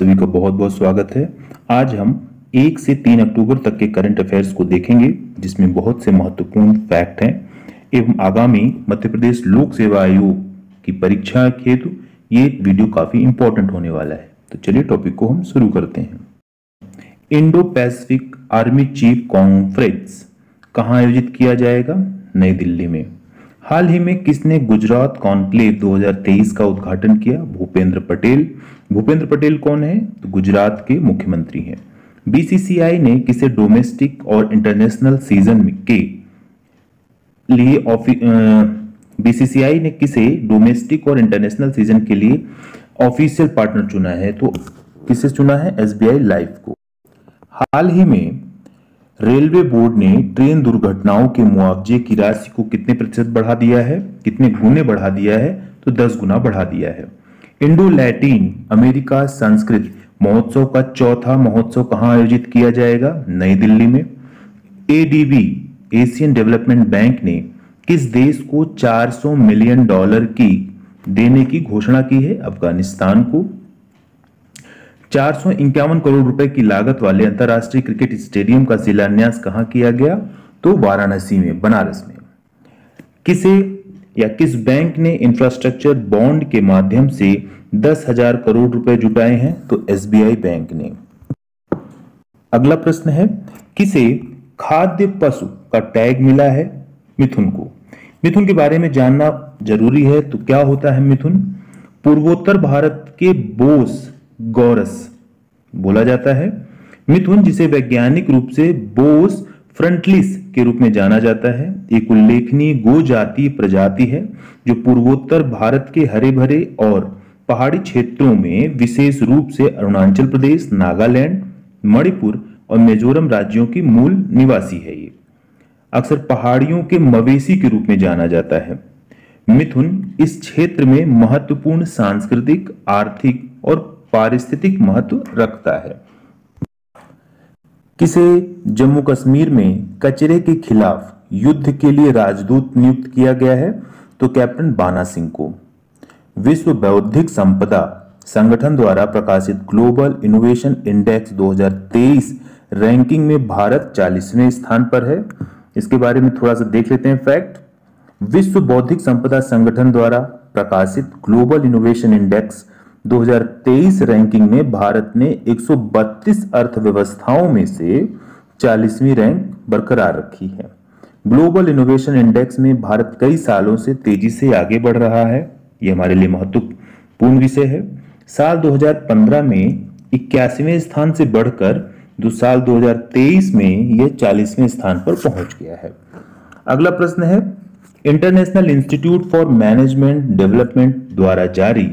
सभी का बहुत बहुत स्वागत है। आज हम 1 से 3 अक्टूबर तक के करंट अफेयर्स को देखेंगे, जिसमें बहुत से महत्वपूर्ण फैक्ट हैं एवं आगामी मध्य प्रदेश लोक सेवा आयोग की परीक्षा हेतु ये वीडियो काफी इंपॉर्टेंट होने वाला है। तो चलिए टॉपिक को हम शुरू करते हैं। Indo Pacific army chief conference कहाँ आयोजित किया जाएगा? नई दिल्ली में। हाल ही में किसने गुजरात कॉन्क्लेव 2023 का उद्घाटन किया? भूपेंद्र पटेल। भूपेंद्र पटेल कौन है? तो गुजरात के मुख्यमंत्री हैं। बीसीसीआई ने किसे डोमेस्टिक और इंटरनेशनल सीजन के लिए बीसीसीआई ने किसे डोमेस्टिक और इंटरनेशनल सीजन के लिए ऑफिशियल पार्टनर चुना है? तो किसे चुना है? एसबीआई लाइफ को। हाल ही में रेलवे बोर्ड ने ट्रेन दुर्घटनाओं के मुआवजे की राशि को कितने प्रतिशत बढ़ा दिया है? कितने गुने बढ़ा दिया है? तो 10 गुना बढ़ा दिया है। इंडो लैटिन अमेरिका संस्कृत महोत्सव का चौथा महोत्सव कहां आयोजित किया जाएगा? नई दिल्ली में। एडीबी एशियन डेवलपमेंट बैंक ने किस देश को $400 मिलियन की देने की घोषणा की है? अफगानिस्तान को। 451 करोड़ रुपए की लागत वाले अंतरराष्ट्रीय क्रिकेट स्टेडियम का शिलान्यास कहां किया गया? तो वाराणसी में, बनारस में। किसे या किस बैंक ने इंफ्रास्ट्रक्चर बॉन्ड के माध्यम से 10,000 करोड़ रुपए जुटाए हैं? तो एसबीआई बैंक ने। अगला प्रश्न है, किसे खाद्य पशु का टैग मिला है? मिथुन को। मिथुन के बारे में जानना जरूरी है। तो क्या होता है मिथुन? पूर्वोत्तर भारत के बोस गौरस बोला जाता है। मिथुन, जिसे वैज्ञानिक रूप से बोस फ्रंटलिस के रूप में जाना जाता है, एक उल्लेखनीय गोजातीय प्रजाति है जो पूर्वोत्तर भारत के हरे भरे और पहाड़ी क्षेत्रों में, विशेष रूप से अरुणाचल प्रदेश, नागालैंड, मणिपुर और मिजोरम राज्यों की मूल निवासी है। ये अक्सर पहाड़ियों के मवेशी के रूप में जाना जाता है। मिथुन इस क्षेत्र में महत्वपूर्ण सांस्कृतिक, आर्थिक और पारिस्थितिक महत्व रखता है। किसे जम्मू कश्मीर में कचरे के खिलाफ युद्ध के लिए राजदूत नियुक्त किया गया है? तो कैप्टन बाना सिंह को। विश्व बौद्धिक संपदा संगठन द्वारा प्रकाशित ग्लोबल इनोवेशन इंडेक्स 2023 रैंकिंग में भारत 40वें स्थान पर है। इसके बारे में थोड़ा सा देख लेते हैं फैक्ट। विश्व बौद्धिक संपदा संगठन द्वारा प्रकाशित ग्लोबल इनोवेशन इंडेक्स 2023 रैंकिंग में भारत ने 132 अर्थव्यवस्थाओं में से 40वीं रैंक बरकरार रखी है। ग्लोबल इनोवेशन इंडेक्स में भारत कई सालों से तेजी से आगे बढ़ रहा है। यह हमारे लिए महत्वपूर्ण विषय है। साल 2015 में 81वें स्थान से बढ़कर साल 2023 में यह 40वें स्थान पर पहुंच गया है। अगला प्रश्न है, international institute for management development द्वारा जारी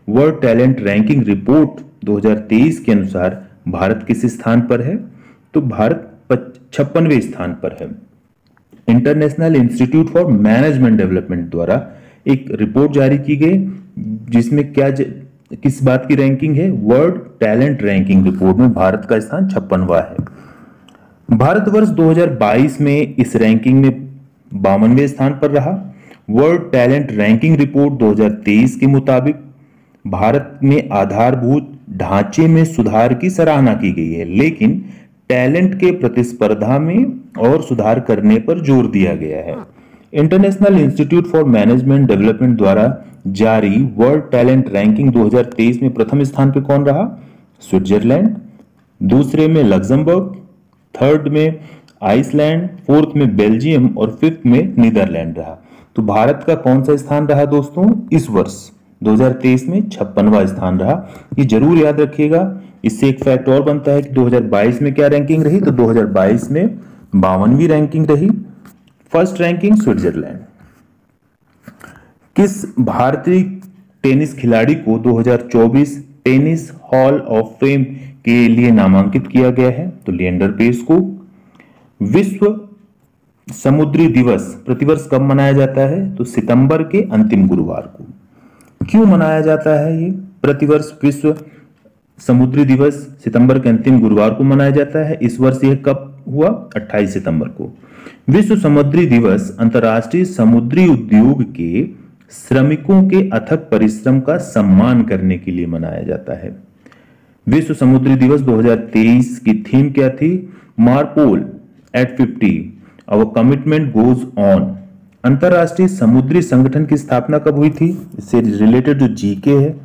वर्ल्ड टैलेंट रैंकिंग रिपोर्ट 2023 के अनुसार भारत किस स्थान पर है? तो भारत 56वें स्थान पर है। International institute for management development द्वारा एक रिपोर्ट जारी की गई, जिसमें किस बात की रैंकिंग है? वर्ल्ड टैलेंट रैंकिंग रिपोर्ट में भारत का स्थान 56वां है। भारतवर्ष 2022 में इस रैंकिंग में 52वें स्थान पर रहा। वर्ल्ड टैलेंट रैंकिंग रिपोर्ट 2023 के मुताबिक भारत में आधारभूत ढांचे में सुधार की सराहना की गई है, लेकिन टैलेंट के प्रतिस्पर्धा में और सुधार करने पर जोर दिया गया है। International institute for management development द्वारा जारी वर्ल्ड टैलेंट रैंकिंग 2023 में प्रथम स्थान पर कौन रहा? स्विट्जरलैंड। दूसरे में लग्जमबर्ग, थर्ड में आइसलैंड, फोर्थ में बेल्जियम और फिफ्थ में नीदरलैंड रहा। तो भारत का कौन सा स्थान रहा दोस्तों? इस वर्ष 2023 में 56वां स्थान रहा। ये जरूर याद रखिएगा। इससे एक फैक्ट और बनता है कि 2022 में क्या रैंकिंग रही? तो 2022 में 52वीं रैंकिंग रही। First ranking Switzerland. किस भारतीय टेनिस खिलाड़ी को 2024 टेनिस हॉल ऑफ फेम के लिए नामांकित किया गया है? तो लिएंडर पेस को। विश्व समुद्री दिवस प्रतिवर्ष कब मनाया जाता है? तो सितंबर के अंतिम गुरुवार को। क्यों मनाया जाता है ये प्रतिवर्ष? विश्व समुद्री दिवस सितंबर के अंतिम गुरुवार को मनाया जाता है। इस वर्ष यह कब हुआ? 28 सितंबर को। विश्व समुद्री दिवस अंतर्राष्ट्रीय समुद्री उद्योग के श्रमिकों के अथक परिश्रम का सम्मान करने के लिए मनाया जाता है। विश्व समुद्री दिवस 2023 की थीम क्या थी? MARPOL at 50 our commitment goes on. अंतरराष्ट्रीय समुद्री संगठन की स्थापना कब हुई थी? इससे रिलेटेड जो जीके है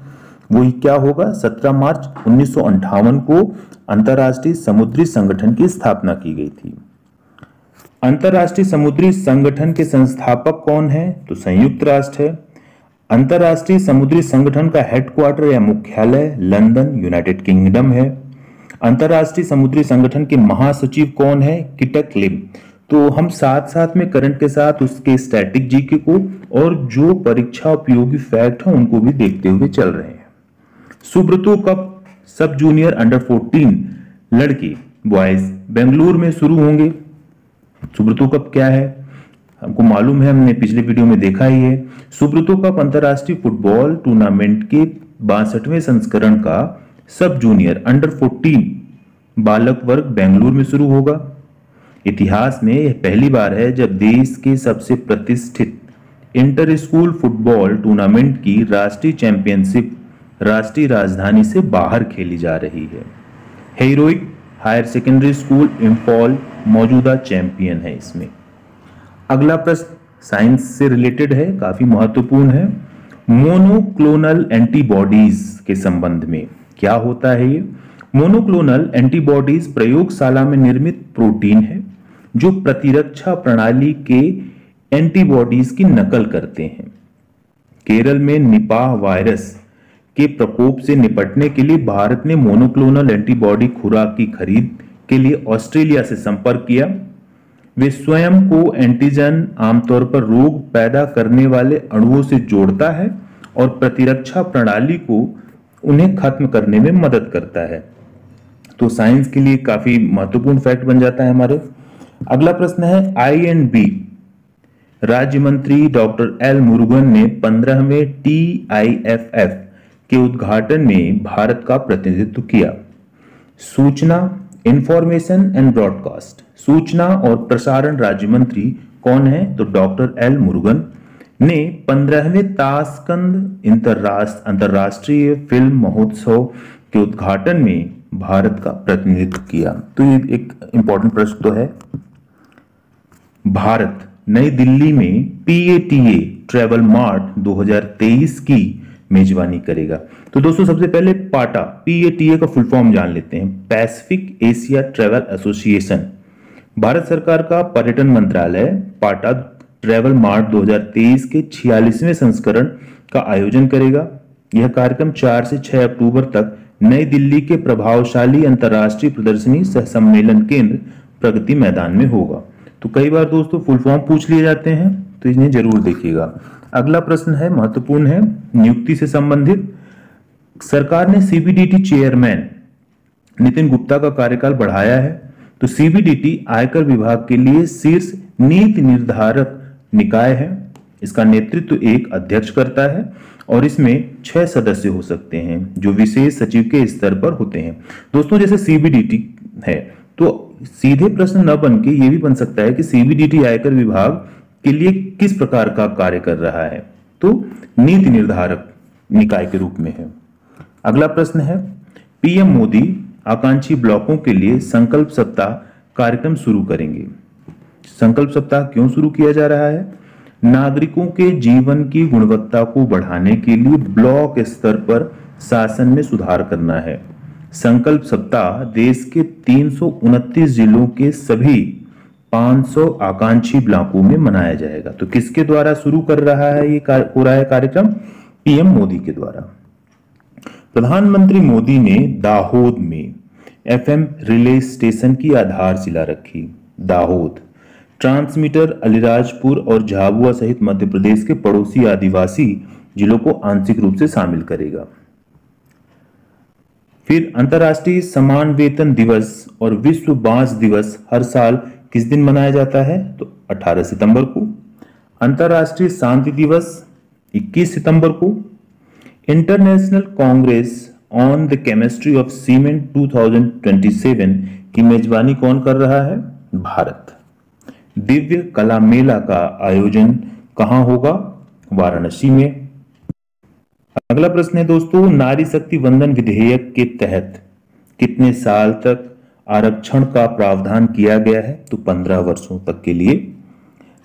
वो क्या होगा? 17 मार्च 1958 को अंतरराष्ट्रीय समुद्री संगठन की स्थापना की गई थी। अंतरराष्ट्रीय समुद्री संगठन के संस्थापक कौन है? तो संयुक्त राष्ट्र है। अंतरराष्ट्रीय समुद्री संगठन का हेडक्वार्टर या मुख्यालय लंदन, यूनाइटेड किंगडम है। अंतरराष्ट्रीय समुद्री संगठन के महासचिव कौन है? किटक लिम। तो हम साथ साथ में करंट के साथ उसके स्टैटिक जीके को और जो परीक्षा उपयोगी फैक्ट है उनको भी देखते हुए चल रहे हैं। Subroto cup sub junior under 14 लड़की बॉयज बेंगलुरु में शुरू होंगे। सुब्रतो कप क्या है? हमको मालूम है, हमने पिछले वीडियो में देखा ही है। सुब्रतो कप अंतरराष्ट्रीय फुटबॉल टूर्नामेंट के 62वें संस्करण का सब जूनियर अंडर 14 बालक वर्ग बेंगलुरु में शुरू होगा। इतिहास में यह पहली बार है जब देश के सबसे प्रतिष्ठित इंटर स्कूल फुटबॉल टूर्नामेंट की राष्ट्रीय चैंपियनशिप राष्ट्रीय राजधानी से बाहर खेली जा रही है। Heroic higher secondary school Imphal मौजूदा चैंपियन है इसमें। अगला प्रश्न साइंस से रिलेटेड है, काफी महत्वपूर्ण है। मोनोक्लोनल एंटीबॉडीज के संबंध में क्या होता है? ये मोनोक्लोनल एंटीबॉडीज प्रयोगशाला में निर्मित प्रोटीन है जो प्रतिरक्षा प्रणाली के एंटीबॉडीज की नकल करते हैं। केरल में निपाह वायरस के प्रकोप से निपटने के लिए भारत ने मोनोक्लोनल एंटीबॉडी खुराक की खरीद के लिए ऑस्ट्रेलिया से संपर्क किया। वे स्वयं को एंटीजन आमतौर पर रोग पैदा करने वाले अणुओं से जोड़ता है और प्रतिरक्षा प्रणाली को उन्हें खत्म करने में मदद करता है। तो साइंस के लिए काफी महत्वपूर्ण फैक्ट बन जाता है हमारे। अगला प्रश्न है INB राज्य मंत्री डॉक्टर एल मुरुगन ने 15वें TIFF के उद्घाटन में भारत का प्रतिनिधित्व किया। सूचना इंफॉर्मेशन एंड ब्रॉडकास्ट सूचना और प्रसारण राज्य मंत्री कौन है? तो डॉक्टर एल मुरुगन ने 15वें ताशकंद अंतरराष्ट्रीय फिल्म महोत्सव के उद्घाटन में भारत का प्रतिनिधित्व किया। तो ये एक इंपॉर्टेंट प्रश्न तो है। भारत नई दिल्ली में PATA ट्रैवल मार्ट 2023 की मेजबानी करेगा। तो दोस्तों सबसे पहले PATA का फुल फॉर्म जान लेते हैं। Pacific Asia travel association Bharat सरकार का पर्यटन मंत्रालय पाटा ट्रैवल मार्ट 2023 के 46वें संस्करण का आयोजन करेगा। यह कार्यक्रम 4 से 6 अक्टूबर तक नई दिल्ली के प्रभावशाली अंतर्राष्ट्रीय प्रदर्शनी सह सम्मेलन केंद्र प्रगति मैदान में होगा। तो कई बार दोस्तों फुल फॉर्म पूछ लिए जाते हैं, तो इन्हें जरूर देखिएगा। अगला प्रश्न है, महत्वपूर्ण है, नियुक्ति से संबंधित। सरकार ने CBDT चेयरमैन नितिन गुप्ता का कार्यकाल बढ़ाया है। तो CBDT आयकर विभाग के लिए शीर्ष नीति निर्धारक निकाय है। इसका नेतृत्व एक अध्यक्ष करता है और इसमें 6 सदस्य हो सकते हैं जो विशेष सचिव के स्तर पर होते हैं। दोस्तों जैसे CBDT है तो सीधे प्रश्न न बन के ये भी बन सकता है कि CBDT आयकर विभाग के लिए किस प्रकार का कार्य कर रहा है, तो नीति निर्धारक निकाय के रूप में है। अगला प्रश्न है, PM मोदी आकांक्षी ब्लॉकों के लिए संकल्प सप्ताह कार्यक्रम शुरू करेंगे। संकल्प सप्ताह क्यों शुरू किया जा रहा है? नागरिकों के जीवन की गुणवत्ता को बढ़ाने के लिए ब्लॉक स्तर पर शासन में सुधार करना है। संकल्प सप्ताह देश के 329 जिलों के सभी 500 आकांक्षी ब्लॉकों में मनाया जाएगा। तो किसके द्वारा शुरू कर रहा है ये हो रहा है कार्यक्रम? PM मोदी के द्वारा। प्रधानमंत्री मोदी ने दाहोद में FM रिले स्टेशन की आधारशिला रखी। दाहोद ट्रांसमीटर अलीराजपुर और झाबुआ सहित मध्य प्रदेश के पड़ोसी आदिवासी जिलों को आंशिक रूप से शामिल करेगा। फिर अंतर्राष्ट्रीय समान वेतन दिवस और विश्व बांस दिवस हर साल किस दिन मनाया जाता है? तो 18 सितंबर को। अंतर्राष्ट्रीय शांति दिवस 21 सितंबर को। International Congress on the chemistry of cement 2027 की मेजबानी कौन कर रहा है? भारत। दिव्य कला मेला का आयोजन कहां होगा? वाराणसी में। अगला प्रश्न है दोस्तों, नारी शक्ति वंदन विधेयक के तहत कितने साल तक आरक्षण का प्रावधान किया गया है? तो 15 वर्षों तक के लिए।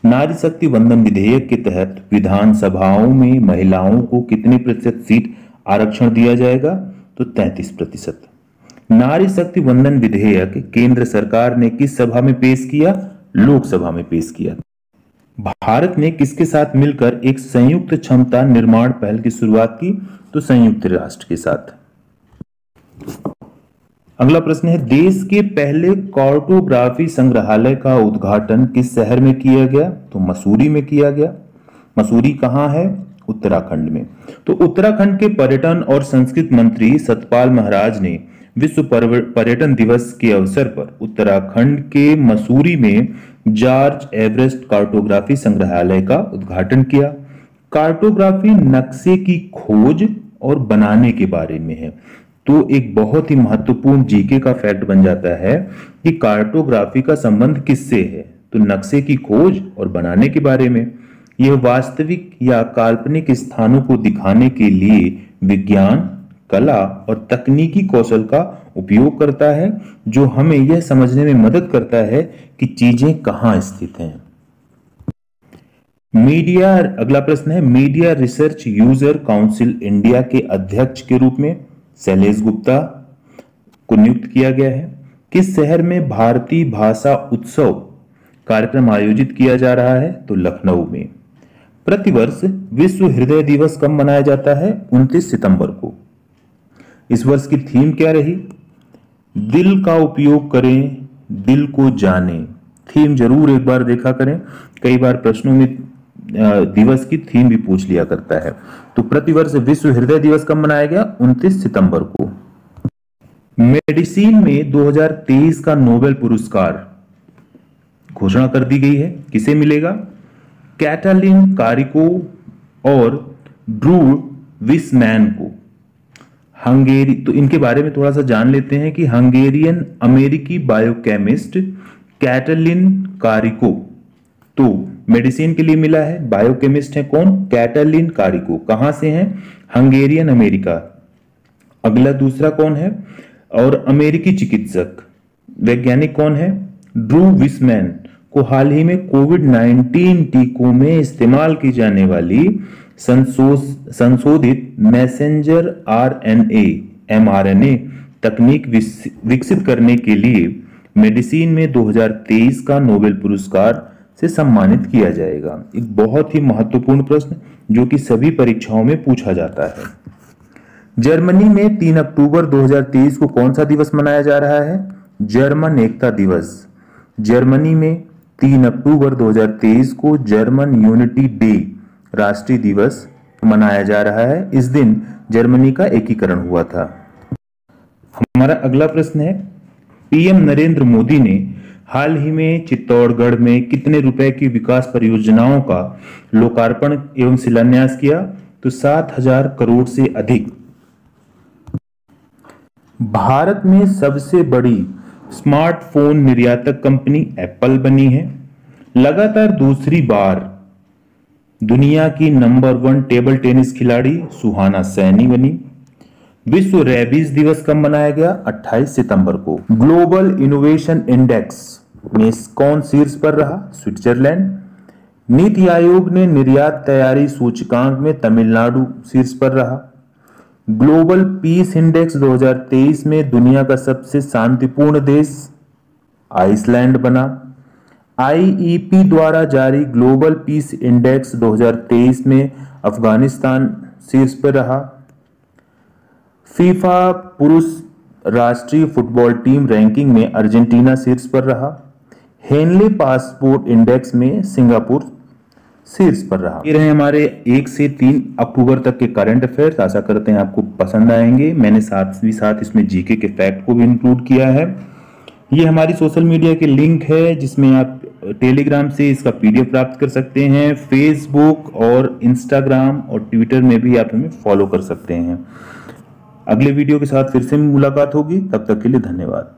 नारी शक्ति वंदन विधेयक के तहत विधानसभाओं में महिलाओं को कितने प्रतिशत सीट आरक्षण दिया जाएगा? तो 33%। नारी शक्ति वंदन विधेयक केंद्र सरकार ने किस सभा में पेश किया? लोकसभा में पेश किया। भारत ने किसके साथ मिलकर एक संयुक्त क्षमता निर्माण पहल की शुरुआत की? तो संयुक्त राष्ट्र के साथ। अगला प्रश्न है, देश के पहले कार्टोग्राफी संग्रहालय का उद्घाटन किस शहर में किया गया? तो मसूरी में किया गया। मसूरी कहां है? उत्तराखंड में। तो उत्तराखंड के पर्यटन और संस्कृति मंत्री सतपाल महाराज ने विश्व पर्यटन दिवस के अवसर पर उत्तराखंड के मसूरी में जॉर्ज एवरेस्ट कार्टोग्राफी संग्रहालय का उद्घाटन किया। कार्टोग्राफी नक्शे की खोज और बनाने के बारे में है। तो एक बहुत ही महत्वपूर्ण जीके का फैक्ट बन जाता है कि कार्टोग्राफी का संबंध किससे है? तो नक्शे की खोज और बनाने के बारे में। यह वास्तविक या काल्पनिक स्थानों को दिखाने के लिए विज्ञान, कला और तकनीकी कौशल का उपयोग करता है, जो हमें यह समझने में मदद करता है कि चीजें कहां स्थित हैं। मीडिया, अगला प्रश्न है, media research user council India के अध्यक्ष के रूप में शैलेश गुप्ता को नियुक्त किया गया है। किस शहर में भारतीय भाषा उत्सव कार्यक्रम आयोजित किया जा रहा है? तो लखनऊ में। प्रतिवर्ष विश्व हृदय दिवस कब मनाया जाता है? 29 सितंबर को। इस वर्ष की थीम क्या रही? दिल का उपयोग करें, दिल को जानें। थीम जरूर एक बार देखा करें, कई बार प्रश्नों में दिवस की थीम भी पूछ लिया करता है। तो प्रतिवर्ष विश्व हृदय दिवस कब मनाया गया? 29 सितंबर को। मेडिसिन में 2023 का नोबेल पुरस्कार घोषणा कर दी गई है। किसे मिलेगा? कैटलिन कारिको और ड्रू विसमैन को। हंगेरी, तो इनके बारे में थोड़ा सा जान लेते हैं कि हंगेरियन अमेरिकी बायोकेमिस्ट कैटलिन कारिको तो मेडिसिन के लिए मिला है। बायोकेमिस्ट है कौन? Caitlin Kariko. कहां से हैं? Hungarian America. अगला दूसरा कौन है? और अमेरिकी चिकित्सक वैज्ञानिक कौन है? ड्रू विसमैन को हाल ही में कोविड-19 टीकों में इस्तेमाल की जाने वाली संशोधित मैसेंजर आरएनए mRNA तकनीक विकसित करने के लिए मेडिसिन में 2023 का नोबेल पुरस्कार से सम्मानित किया जाएगा। एक बहुत ही महत्वपूर्ण प्रश्न जो कि सभी परीक्षाओं में पूछा जाता है। जर्मनी में 3 अक्टूबर 2023 को कौन सा दिवस मनाया जा रहा है? जर्मन एकता दिवस। जर्मनी में 3 अक्टूबर 2023 को जर्मन यूनिटी डे राष्ट्रीय दिवस मनाया जा रहा है। इस दिन जर्मनी का एकीकरण हुआ था। हमारा अगला प्रश्न है, पीएम नरेंद्र मोदी ने हाल ही में चित्तौड़गढ़ में कितने रुपए की विकास परियोजनाओं का लोकार्पण एवं शिलान्यास किया? तो 7,000 करोड़ से अधिक। भारत में सबसे बड़ी स्मार्टफोन निर्यातक कंपनी एप्पल बनी है। लगातार दूसरी बार दुनिया की नंबर 1 टेबल टेनिस खिलाड़ी सुहाना सैनी बनी। विश्व रेबीज दिवस कब मनाया गया? 28 सितंबर को। ग्लोबल इनोवेशन इंडेक्स में कौन शीर्ष पर रहा? स्विट्जरलैंड। नीति आयोग ने निर्यात तैयारी सूचकांक में तमिलनाडु शीर्ष पर रहा। ग्लोबल पीस इंडेक्स 2023 में दुनिया का सबसे शांतिपूर्ण देश आइसलैंड बना। आईईपी द्वारा जारी ग्लोबल पीस इंडेक्स 2023 में अफगानिस्तान शीर्ष पर रहा। फीफा पुरुष राष्ट्रीय फुटबॉल टीम रैंकिंग में अर्जेंटीना शीर्ष पर रहा। हेनले पासपोर्ट इंडेक्स में सिंगापुर शीर्ष पर रहा। ये रहे हमारे 1 से 3 अक्टूबर तक के करंट अफेयर्स। आशा करते हैं आपको पसंद आएंगे। मैंने साथ इसमें जीके के फैक्ट को भी इंक्लूड किया है। ये हमारी सोशल मीडिया के लिंक है जिसमें आप टेलीग्राम से इसका पीडीएफ प्राप्त कर सकते हैं। फेसबुक और इंस्टाग्राम और ट्विटर में भी आप हमें फॉलो कर सकते हैं। अगले वीडियो के साथ फिर से मुलाकात होगी, तब तक के लिए धन्यवाद।